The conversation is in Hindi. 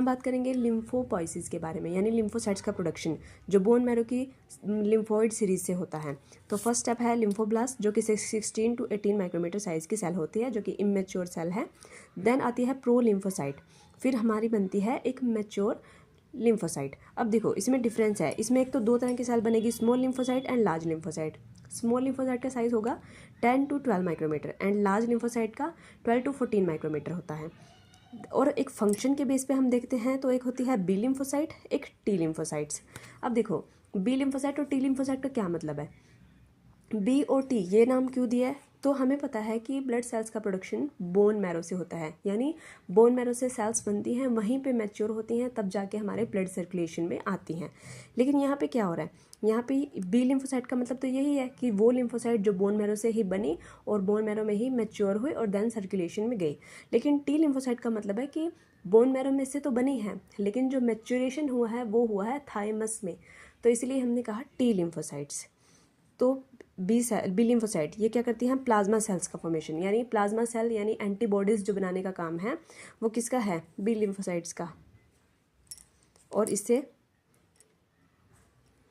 हम बात करेंगे लिम्फोपोइसिस के बारे में, यानी लिम्फोसाइट्स का प्रोडक्शन जो बोन मैरो की लिम्फोइड सीरीज से होता है। तो फर्स्ट स्टेप है लिम्फोब्लास्ट, जो कि 16 to 18 माइक्रोमीटर साइज की सेल होती है, जो कि इमेच्योर सेल है। देन आती है प्रो लिम्फोसाइट, फिर हमारी बनती है एक मैच्योर लिम्फोसाइट। अब देखो इसमें डिफरेंस है, इसमें एक तो दो तरह की सेल बनेगी, small lymphocyte and large lymphocyte. Small lymphocyte का साइज होगा 10 to 12 micrometre and large lymphocyte का 12 to 14 माइक्रोमीटर होता है। और एक फंक्शन के बेस पे हम देखते हैं तो एक होती है बी लिम्फोसाइट, एक टी लिम्फोसाइट्स। अब देखो बी लिम्फोसाइट और टी लिम्फोसाइट का क्या मतलब है, बी और टी ये नाम क्यों दिया है, तो हमें पता है कि ब्लड सेल्स का प्रोडक्शन बोन मैरो से होता है, यानी बोन मैरो से सेल्स बनती हैं, वहीं पे मैच्योर होती हैं, तब जाके हमारे ब्लड सर्कुलेशन में आती हैं। लेकिन यहाँ पे क्या हो रहा है, यहाँ पे बी लिम्फोसाइट का मतलब तो यही है कि वो लिम्फोसाइट जो बोन मैरो से ही बनी और बोन मैरो में ही मैच्योर हुई और देन सर्कुलेशन में गई। लेकिन टी लिम्फोसाइट का मतलब है कि बोन मैरो में से तो बनी है, लेकिन जो मैच्योरेशन हुआ है वो हुआ है थाइमस में, तो इसलिए हमने कहा टी लिम्फोसाइट्स। तो बी लिम्फोसाइट ये क्या करती हैं, प्लाज्मा सेल्स का फॉर्मेशन, यानी प्लाज्मा सेल यानी एंटीबॉडीज़ जो बनाने का काम है वो किसका है, बी लिम्फोसाइट्स का, और इससे